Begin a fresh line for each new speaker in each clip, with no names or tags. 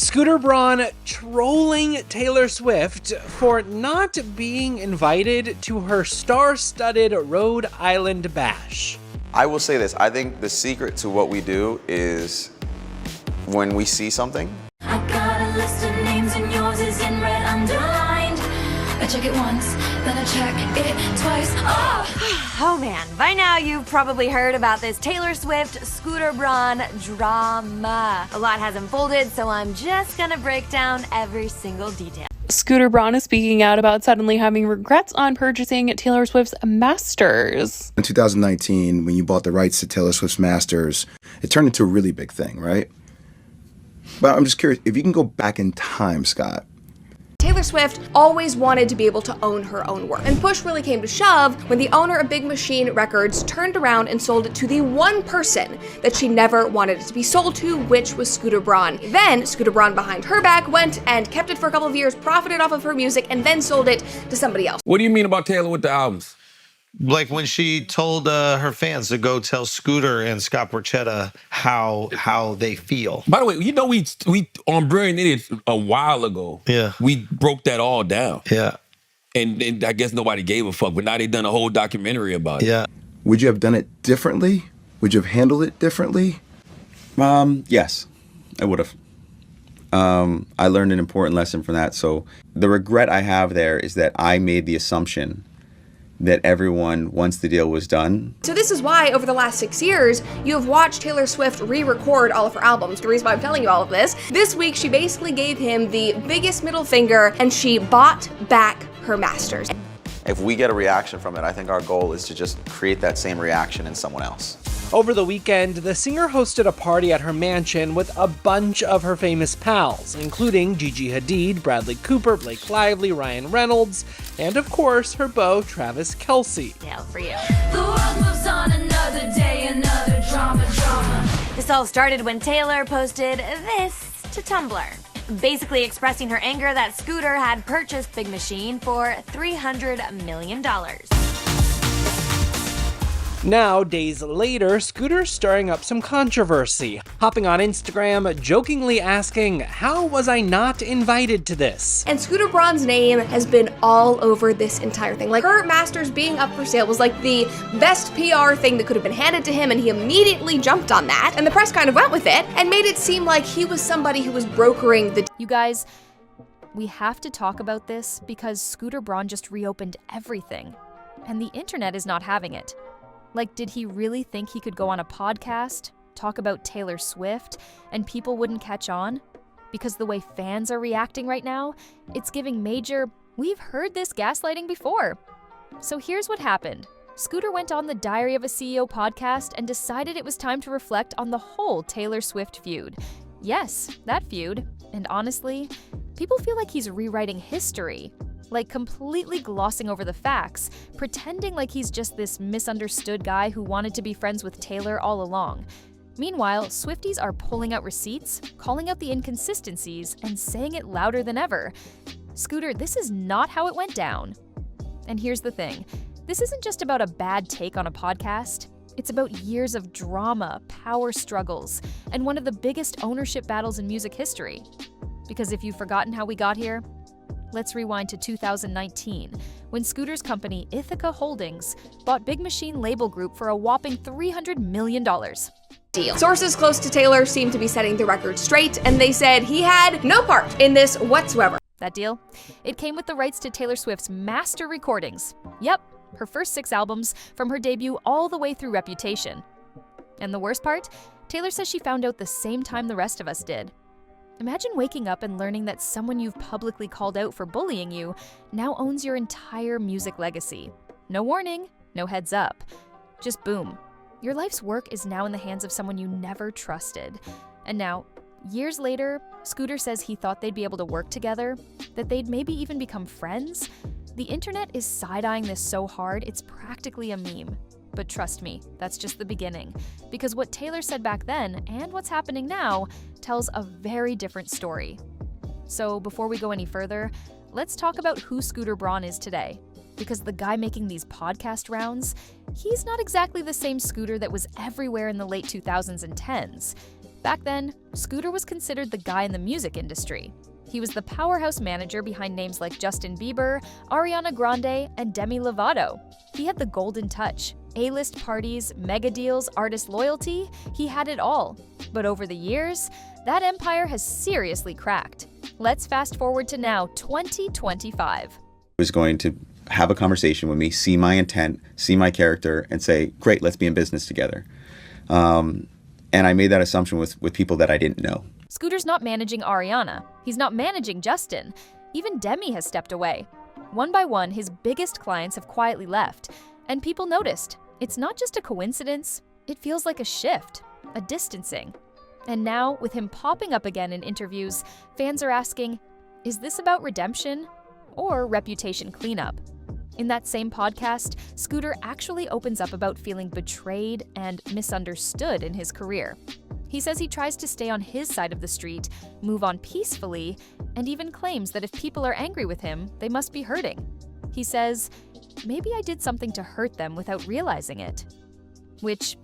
Scooter Braun trolling Taylor Swift for not being invited to her star-studded Rhode Island bash.
I will say this, I think the secret to what we do is when we see something.
I got a list of names and yours is in red underlined. I check it once, then I check it twice.
Oh man, by now you've probably heard about this Taylor Swift Scooter Braun drama. A lot has unfolded, so I'm just gonna break down every single detail.
Scooter Braun is speaking out about suddenly having regrets on purchasing Taylor Swift's masters.
In 2019, when you bought the rights to Taylor Swift's masters, it turned into a really big thing, right? But I'm just curious, if you can go back in time, Scott.
Taylor Swift always wanted to be able to own her own work. And push really came to shove when the owner of Big Machine Records turned around and sold it to the one person that she never wanted it to be sold to, which was Scooter Braun. Then Scooter Braun, behind her back, went and kept it for a couple of years, profited off of her music, and then sold it to somebody else.
What do you mean about Taylor with the albums?
Like when she told her fans to go tell Scooter and Scott Borchetta how they feel.
By the way, you know we on Brilliant Idiots a while ago.
Yeah.
We broke that all down.
Yeah.
And I guess nobody gave a fuck, but now they done a whole documentary about it.
Yeah.
Would you have done it differently? Would you have handled it differently?
Yes, I would have. I learned an important lesson from that. So the regret I have there is that I made the assumption that everyone, once the deal was done.
So this is why, over the last 6 years, you have watched Taylor Swift re-record all of her albums. The reason why I'm telling you all of this week she basically gave him the biggest middle finger and she bought back her masters.
If we get a reaction from it, I think our goal is to just create that same reaction in someone else.
Over the weekend, the singer hosted a party at her mansion with a bunch of her famous pals, including Gigi Hadid, Bradley Cooper, Blake Lively, Ryan Reynolds, and of course, her beau, Travis Kelce.
Tale for you.
The world moves on, another day, another drama.
This all started when Taylor posted this to Tumblr, basically expressing her anger that Scooter had purchased Big Machine for $300 million.
Now, days later, Scooter's stirring up some controversy, hopping on Instagram, jokingly asking, "How was I not invited to this?"
And Scooter Braun's name has been all over this entire thing. Like, her masters being up for sale was like the best PR thing that could have been handed to him, and he immediately jumped on that, and the press kind of went with it and made it seem like he was somebody who was brokering the
You guys, we have to talk about this because Scooter Braun just reopened everything, and the internet is not having it. Like, did he really think he could go on a podcast, talk about Taylor Swift, and people wouldn't catch on? Because the way fans are reacting right now, it's giving major, we've heard this gaslighting before. So here's what happened. Scooter went on the Diary of a CEO podcast and decided it was time to reflect on the whole Taylor Swift feud. Yes, that feud. And honestly, people feel like he's rewriting history. Like completely glossing over the facts, pretending like he's just this misunderstood guy who wanted to be friends with Taylor all along. Meanwhile, Swifties are pulling out receipts, calling out the inconsistencies, and saying it louder than ever. Scooter, this is not how it went down. And here's the thing, this isn't just about a bad take on a podcast. It's about years of drama, power struggles, and one of the biggest ownership battles in music history. Because if you've forgotten how we got here, let's rewind to 2019, when Scooter's company, Ithaca Holdings, bought Big Machine Label Group for a whopping $300 million.
Deal. Sources close to Taylor seem to be setting the record straight, and they said he had no part in this whatsoever.
That deal? It came with the rights to Taylor Swift's master recordings. Yep, her first 6 albums, from her debut all the way through Reputation. And the worst part? Taylor says she found out the same time the rest of us did. Imagine waking up and learning that someone you've publicly called out for bullying you now owns your entire music legacy. No warning, no heads up. Just boom. Your life's work is now in the hands of someone you never trusted. And now, years later, Scooter says he thought they'd be able to work together, that they'd maybe even become friends. The internet is side-eyeing this so hard, it's practically a meme. But trust me, that's just the beginning. Because what Taylor said back then, and what's happening now, tells a very different story. So before we go any further, let's talk about who Scooter Braun is today. Because the guy making these podcast rounds, he's not exactly the same Scooter that was everywhere in the late 2000s and 10s. Back then, Scooter was considered the guy in the music industry. He was the powerhouse manager behind names like Justin Bieber, Ariana Grande, and Demi Lovato. He had the golden touch, A-list parties, mega deals, artist loyalty. He had it all. But over the years, that empire has seriously cracked. Let's fast forward to now, 2025.
Was going to have a conversation with me, see my intent, see my character, and say, great, let's be in business together. And I made that assumption with people that I didn't know.
Scooter's not managing Ariana. He's not managing Justin. Even Demi has stepped away. One by one, his biggest clients have quietly left. And people noticed. It's not just a coincidence. It feels like a shift, a distancing. And now, with him popping up again in interviews, fans are asking, is this about redemption or reputation cleanup? In that same podcast, Scooter actually opens up about feeling betrayed and misunderstood in his career. He says he tries to stay on his side of the street, move on peacefully, and even claims that if people are angry with him, they must be hurting. He says, maybe I did something to hurt them without realizing it. Which,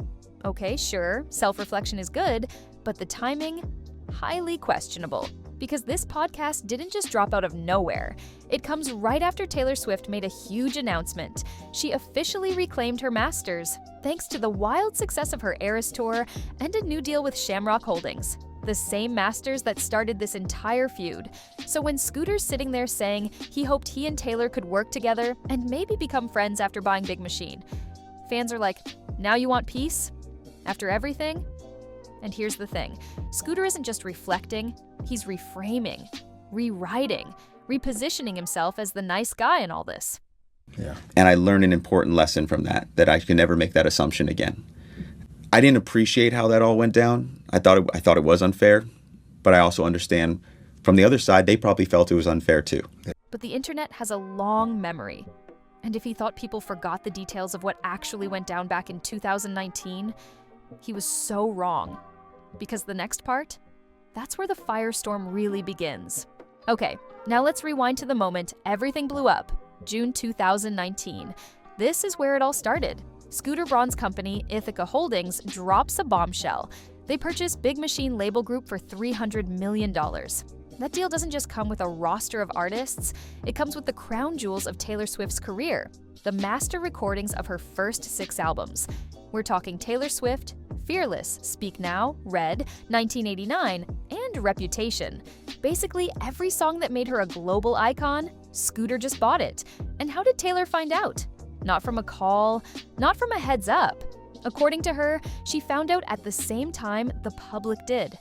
okay, sure, self-reflection is good, but the timing, highly questionable. Because this podcast didn't just drop out of nowhere. It comes right after Taylor Swift made a huge announcement. She officially reclaimed her masters, thanks to the wild success of her Eras Tour and a new deal with Shamrock Holdings, the same masters that started this entire feud. So when Scooter's sitting there saying he hoped he and Taylor could work together and maybe become friends after buying Big Machine, fans are like, now you want peace? After everything? And here's the thing, Scooter isn't just reflecting, he's reframing, rewriting, repositioning himself as the nice guy in all this.
Yeah. And I learned an important lesson from that I can never make that assumption again. I didn't appreciate how that all went down. I thought it was unfair, but I also understand from the other side, they probably felt it was unfair too.
But the internet has a long memory. And if he thought people forgot the details of what actually went down back in 2019, he was so wrong. Because the next part, that's where the firestorm really begins. Okay, now let's rewind to the moment everything blew up, June 2019. This is where it all started. Scooter Braun's company, Ithaca Holdings, drops a bombshell. They purchase Big Machine label group for $300 million. That deal doesn't just come with a roster of artists, it comes with the crown jewels of Taylor Swift's career, the master recordings of her first 6 albums. We're talking Taylor Swift, Fearless, Speak Now, Red, 1989, and Reputation. Basically, every song that made her a global icon, Scooter just bought it. And how did Taylor find out? Not from a call, not from a heads up. According to her, she found out at the same time the public did.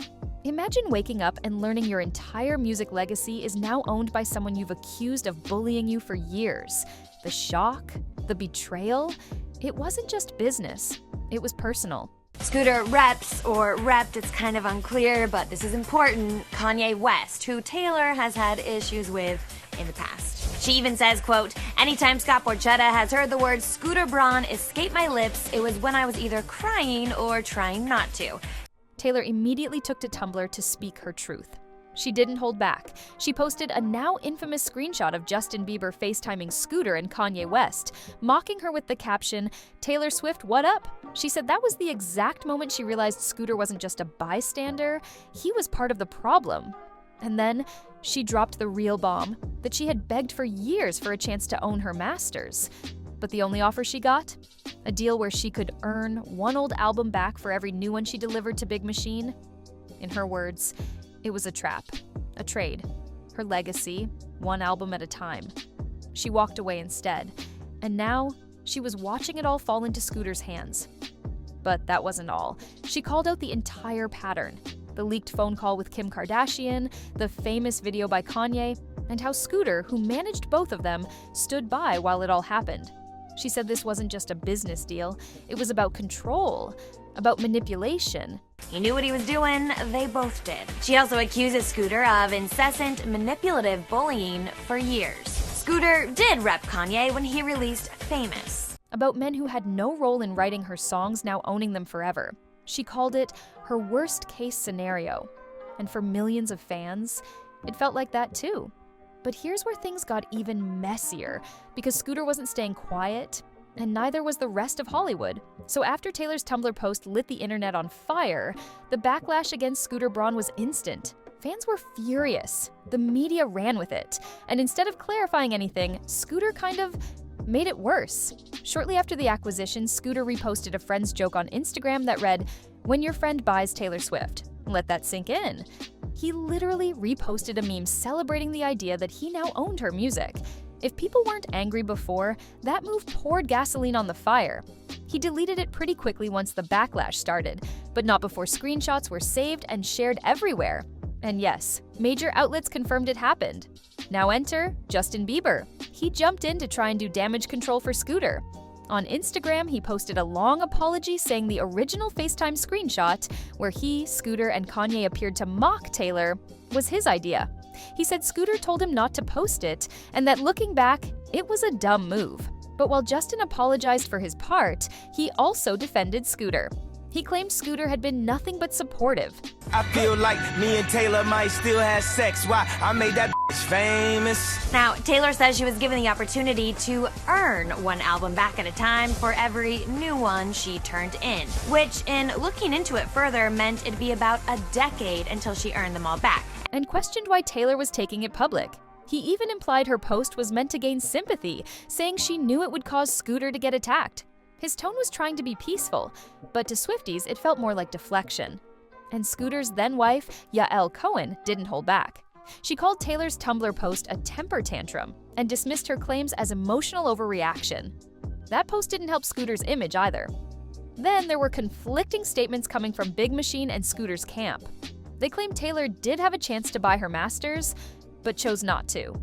Imagine waking up and learning your entire music legacy is now owned by someone you've accused of bullying you for years. The shock, the betrayal, it wasn't just business, it was personal.
Scooter reps, or repped, it's kind of unclear, but this is important, Kanye West, who Taylor has had issues with in the past. She even says, quote, anytime Scott Borchetta has heard the word Scooter Braun escape my lips, it was when I was either crying or trying not to.
Taylor immediately took to Tumblr to speak her truth. She didn't hold back. She posted a now infamous screenshot of Justin Bieber FaceTiming Scooter and Kanye West, mocking her with the caption, Taylor Swift, what up? She said that was the exact moment she realized Scooter wasn't just a bystander, he was part of the problem. And then she dropped the real bomb, that she had begged for years for a chance to own her masters. But the only offer she got? A deal where she could earn one old album back for every new one she delivered to Big Machine? In her words, it was a trap, a trade, her legacy, one album at a time. She walked away instead, and now she was watching it all fall into Scooter's hands. But that wasn't all. She called out the entire pattern, the leaked phone call with Kim Kardashian, the famous video by Kanye, and how Scooter, who managed both of them, stood by while it all happened. She said this wasn't just a business deal, it was about control, about manipulation.
He knew what he was doing, they both did. She also accuses Scooter of incessant manipulative bullying for years. Scooter did rep Kanye when he released Famous.
About men who had no role in writing her songs now owning them forever. She called it her worst case scenario. And for millions of fans, it felt like that too. But here's where things got even messier, because Scooter wasn't staying quiet, and neither was the rest of Hollywood. So after Taylor's Tumblr post lit the internet on fire, the backlash against Scooter Braun was instant. Fans were furious. The media ran with it, and instead of clarifying anything, Scooter kind of made it worse. Shortly after the acquisition, Scooter reposted a friend's joke on Instagram that read, "When your friend buys Taylor Swift, let that sink in." He literally reposted a meme celebrating the idea that he now owned her music. If people weren't angry before, that move poured gasoline on the fire. He deleted it pretty quickly once the backlash started, but not before screenshots were saved and shared everywhere. And yes, major outlets confirmed it happened. Now enter Justin Bieber. He jumped in to try and do damage control for Scooter. On Instagram, he posted a long apology saying the original FaceTime screenshot, where he, Scooter, and Kanye appeared to mock Taylor, was his idea. He said Scooter told him not to post it, and that looking back, it was a dumb move. But while Justin apologized for his part, he also defended Scooter. He claimed Scooter had been nothing but supportive.
I feel like me and Taylor might still have sex. Why? I made that bitch famous.
Now, Taylor says she was given the opportunity to earn one album back at a time for every new one she turned in, which, in looking into it further, meant it'd be about a decade until she earned them all back.
And questioned why Taylor was taking it public. He even implied her post was meant to gain sympathy, saying she knew it would cause Scooter to get attacked. His tone was trying to be peaceful, but to Swifties, it felt more like deflection. And Scooter's then-wife, Yael Cohen, didn't hold back. She called Taylor's Tumblr post a temper tantrum and dismissed her claims as emotional overreaction. That post didn't help Scooter's image either. Then there were conflicting statements coming from Big Machine and Scooter's camp. They claimed Taylor did have a chance to buy her masters, but chose not to.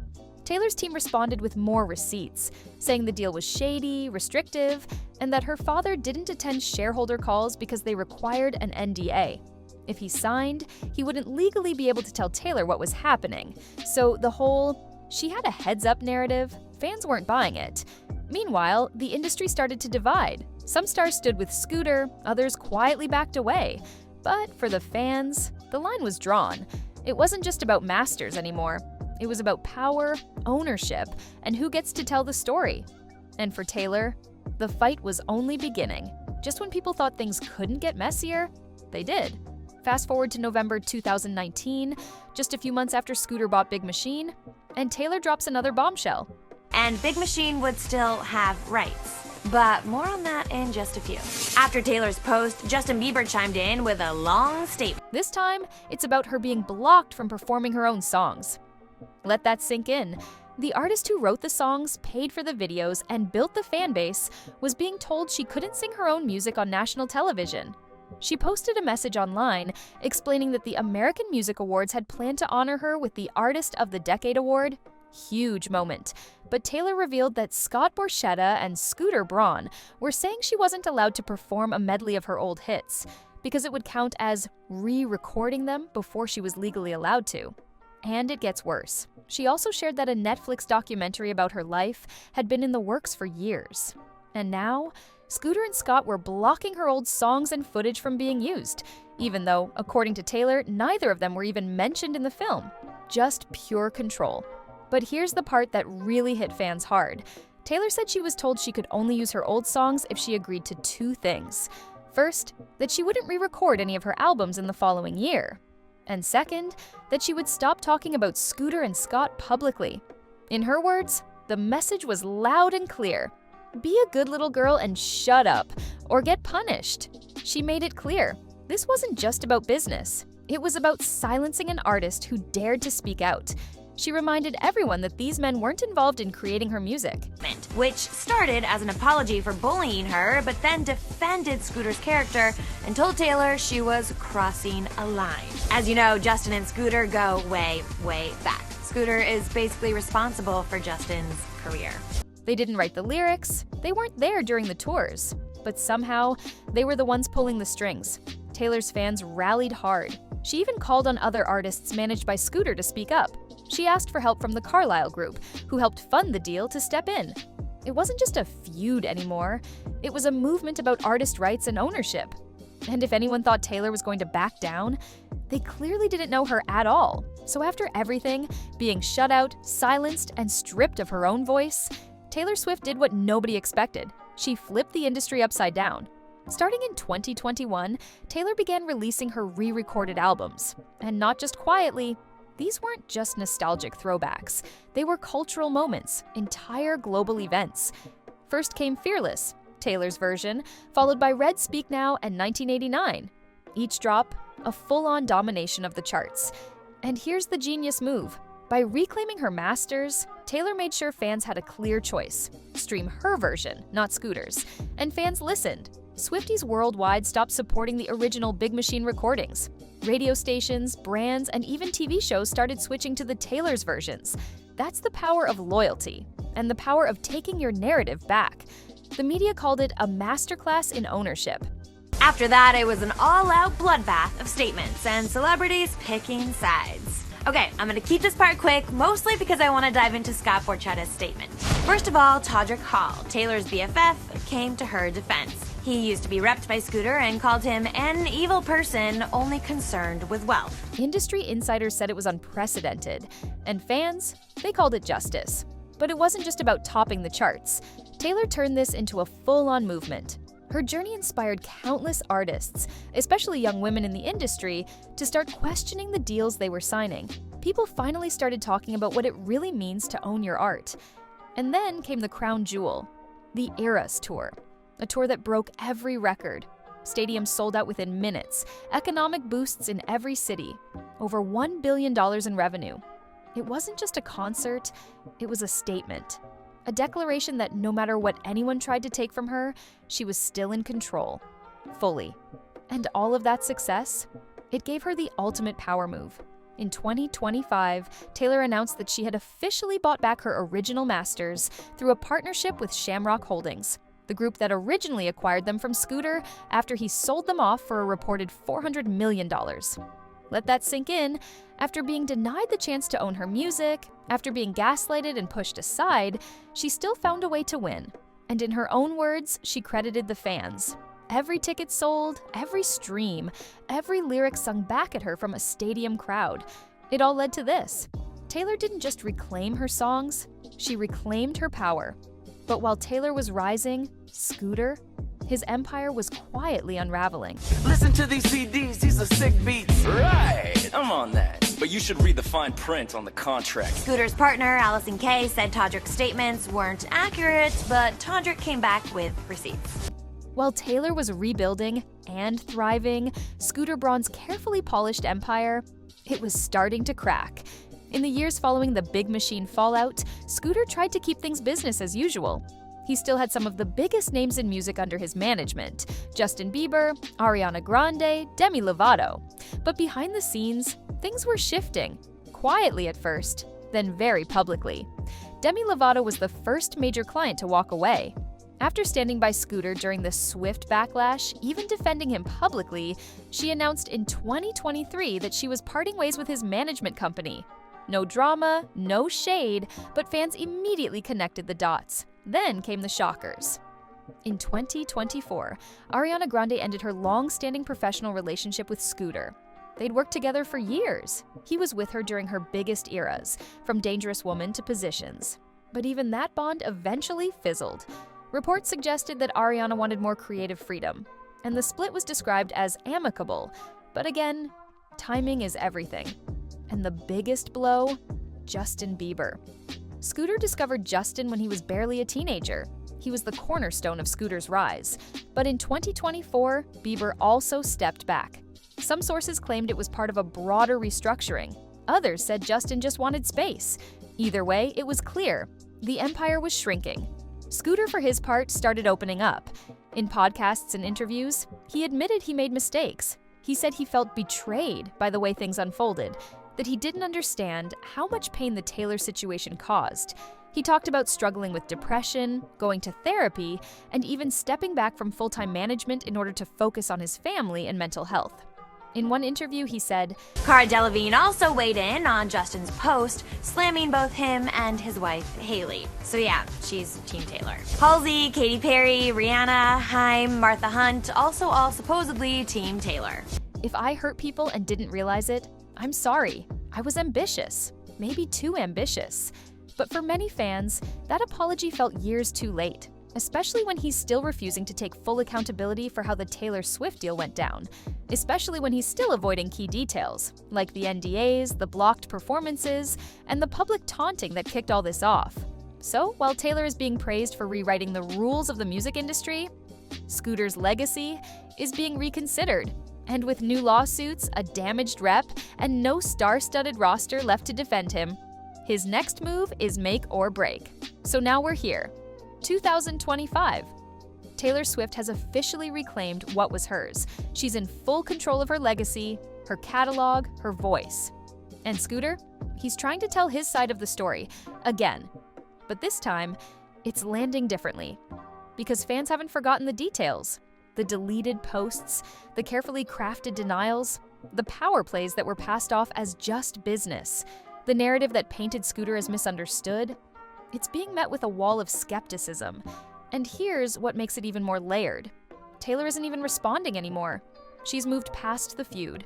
Taylor's team responded with more receipts, saying the deal was shady, restrictive, and that her father didn't attend shareholder calls because they required an NDA. If he signed, he wouldn't legally be able to tell Taylor what was happening. So the whole "she had a heads-up" narrative, fans weren't buying it. Meanwhile, the industry started to divide. Some stars stood with Scooter, others quietly backed away. But for the fans, the line was drawn. It wasn't just about masters anymore. It was about power, ownership, and who gets to tell the story. And for Taylor, the fight was only beginning. Just when people thought things couldn't get messier, they did. Fast forward to November 2019, just a few months after Scooter bought Big Machine, and Taylor drops another bombshell.
And Big Machine would still have rights. But more on that in just a few. After Taylor's post, Justin Bieber chimed in with a long statement.
This time, it's about her being blocked from performing her own songs. Let that sink in. The artist who wrote the songs, paid for the videos, and built the fan base was being told she couldn't sing her own music on national television. She posted a message online explaining that the American Music Awards had planned to honor her with the Artist of the Decade award. Huge moment. But Taylor revealed that Scott Borchetta and Scooter Braun were saying she wasn't allowed to perform a medley of her old hits because it would count as re-recording them before she was legally allowed to. And it gets worse. She also shared that a Netflix documentary about her life had been in the works for years. And now, Scooter and Scott were blocking her old songs and footage from being used, even though, according to Taylor, neither of them were even mentioned in the film. Just pure control. But here's the part that really hit fans hard. Taylor said she was told she could only use her old songs if she agreed to two things. First, that she wouldn't re-record any of her albums in the following year. And second, that she would stop talking about Scooter and Scott publicly. In her words, the message was loud and clear. Be a good little girl and shut up, or get punished. She made it clear. This wasn't just about business. It was about silencing an artist who dared to speak out. She reminded everyone that these men weren't involved in creating her music.
Which started as an apology for bullying her, but then defended Scooter's character and told Taylor she was crossing a line. As you know, Justin and Scooter go way, way back. Scooter is basically responsible for Justin's career.
They didn't write the lyrics, they weren't there during the tours, but somehow they were the ones pulling the strings. Taylor's fans rallied hard. She even called on other artists managed by Scooter to speak up. She asked for help from the Carlyle Group, who helped fund the deal, to step in. It wasn't just a feud anymore. It was a movement about artist rights and ownership. And if anyone thought Taylor was going to back down, they clearly didn't know her at all. So after everything, being shut out, silenced, and stripped of her own voice, Taylor Swift did what nobody expected. She flipped the industry upside down. Starting in 2021, Taylor began releasing her re-recorded albums. And not just quietly, these weren't just nostalgic throwbacks. They were cultural moments, entire global events. First came Fearless, Taylor's version, followed by Red Speak Now and 1989. Each drop, a full-on domination of the charts. And here's the genius move. By reclaiming her masters, Taylor made sure fans had a clear choice. Stream her version, not Scooter's. And fans listened. Swifties worldwide stopped supporting the original Big Machine recordings. Radio stations, brands, and even TV shows started switching to the Taylor's versions. That's the power of loyalty, and the power of taking your narrative back. The media called it a masterclass in ownership.
After that, it was an all-out bloodbath of statements and celebrities picking sides. Okay, I'm gonna keep this part quick, mostly because I want to dive into Scott Borchetta's statement. First of all, Todrick Hall, Taylor's BFF, came to her defense. He used to be repped by Scooter and called him an evil person only concerned with wealth.
Industry insiders said it was unprecedented, and fans, they called it justice. But it wasn't just about topping the charts. Taylor turned this into a full-on movement. Her journey inspired countless artists, especially young women in the industry, to start questioning the deals they were signing. People finally started talking about what it really means to own your art. And then came the crown jewel, the Eras Tour, a tour that broke every record. Stadiums sold out within minutes, economic boosts in every city, over $1 billion in revenue. It wasn't just a concert, it was a statement. A declaration that no matter what anyone tried to take from her, she was still in control, fully. And all of that success, it gave her the ultimate power move. In 2025, Taylor announced that she had officially bought back her original masters through a partnership with Shamrock Holdings, the group that originally acquired them from Scooter after he sold them off for a reported $400 million. Let that sink in. After being denied the chance to own her music, after being gaslighted and pushed aside, she still found a way to win. And in her own words, she credited the fans. Every ticket sold, every stream, every lyric sung back at her from a stadium crowd. It all led to this. Taylor didn't just reclaim her songs, she reclaimed her power. But while Taylor was rising, Scooter, his empire was quietly unraveling.
Listen to these CDs, these are sick beats. Right, I'm on that. But you should read the fine print on the contract.
Scooter's partner, Allison Kay, said Todrick's statements weren't accurate, but Todrick came back with receipts.
While Taylor was rebuilding and thriving, Scooter Braun's carefully polished empire, it was starting to crack. In the years following the Big Machine fallout, Scooter tried to keep things business as usual. He still had some of the biggest names in music under his management: Justin Bieber, Ariana Grande, Demi Lovato. But behind the scenes, things were shifting, quietly at first, then very publicly. Demi Lovato was the first major client to walk away. After standing by Scooter during the Swift backlash, even defending him publicly, she announced in 2023 that she was parting ways with his management company. No drama, no shade, but fans immediately connected the dots. Then came the shockers. In 2024, Ariana Grande ended her long-standing professional relationship with Scooter. They'd worked together for years. He was with her during her biggest eras, from Dangerous Woman to Positions. But even that bond eventually fizzled. Reports suggested that Ariana wanted more creative freedom, and the split was described as amicable. But again, timing is everything. And the biggest blow? Justin Bieber. Scooter discovered Justin when he was barely a teenager. He was the cornerstone of Scooter's rise. But in 2024, Bieber also stepped back. Some sources claimed it was part of a broader restructuring. Others said Justin just wanted space. Either way, it was clear. The empire was shrinking. Scooter, for his part, started opening up. In podcasts and interviews, he admitted he made mistakes. He said he felt betrayed by the way things unfolded, that he didn't understand how much pain the Taylor situation caused. He talked about struggling with depression, going to therapy, and even stepping back from full-time management in order to focus on his family and mental health. In one interview, he said,
Cara Delevingne also weighed in on Justin's post, slamming both him and his wife, Hailey. So yeah, she's Team Taylor. Halsey, Katy Perry, Rihanna, Haim, Martha Hunt, also all supposedly Team Taylor.
If I hurt people and didn't realize it, I'm sorry. I was ambitious, maybe too ambitious. But for many fans, that apology felt years too late. especially when he's still refusing to take full accountability for how the Taylor Swift deal went down, especially when he's still avoiding key details, like the NDAs, the blocked performances, and the public taunting that kicked all this off. So, while Taylor is being praised for rewriting the rules of the music industry, Scooter's legacy is being reconsidered. And with new lawsuits, a damaged rep, and no star-studded roster left to defend him, his next move is make or break. So now we're here. 2025. Taylor Swift has officially reclaimed what was hers. She's in full control of her legacy, her catalog, her voice. And Scooter? He's trying to tell his side of the story, again. But this time, it's landing differently. Because fans haven't forgotten the details. The deleted posts, the carefully crafted denials, the power plays that were passed off as just business, the narrative that painted Scooter as misunderstood. It's being met with a wall of skepticism. And here's what makes it even more layered. Taylor isn't even responding anymore. She's moved past the feud.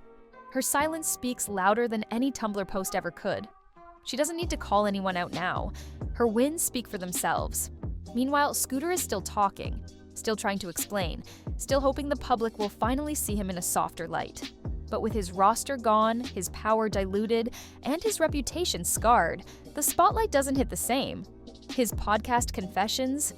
Her silence speaks louder than any Tumblr post ever could. She doesn't need to call anyone out now. Her wins speak for themselves. Meanwhile, Scooter is still talking, still trying to explain, still hoping the public will finally see him in a softer light. But with his roster gone, his power diluted, and his reputation scarred, the spotlight doesn't hit the same. His podcast confessions,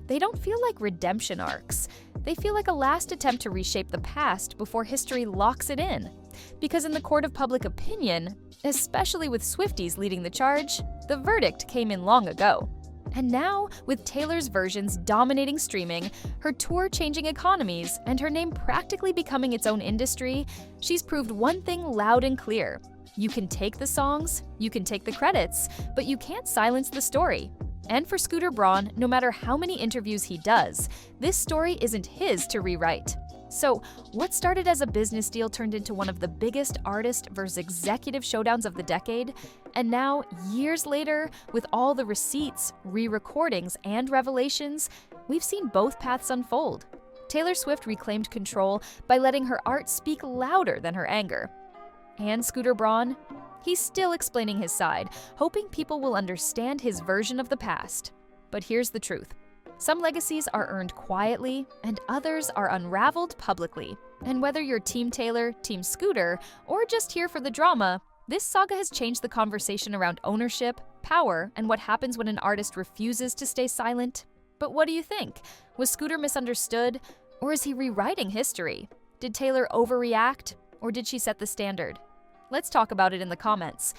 they don't feel like redemption arcs. They feel like a last attempt to reshape the past before history locks it in. Because in the court of public opinion, especially with Swifties leading the charge, the verdict came in long ago. And now, with Taylor's versions dominating streaming, her tour changing economies, and her name practically becoming its own industry, she's proved one thing loud and clear. You can take the songs, you can take the credits, but you can't silence the story. And for Scooter Braun, no matter how many interviews he does, this story isn't his to rewrite. So, what started as a business deal turned into one of the biggest artist versus executive showdowns of the decade, and now, years later, with all the receipts, re-recordings, and revelations, we've seen both paths unfold. Taylor Swift reclaimed control by letting her art speak louder than her anger. And Scooter Braun? He's still explaining his side, hoping people will understand his version of the past. But here's the truth. Some legacies are earned quietly, and others are unraveled publicly. And whether you're Team Taylor, Team Scooter, or just here for the drama, this saga has changed the conversation around ownership, power, and what happens when an artist refuses to stay silent. But what do you think? Was Scooter misunderstood? Or is he rewriting history? Did Taylor overreact? Or did she set the standard? Let's talk about it in the comments.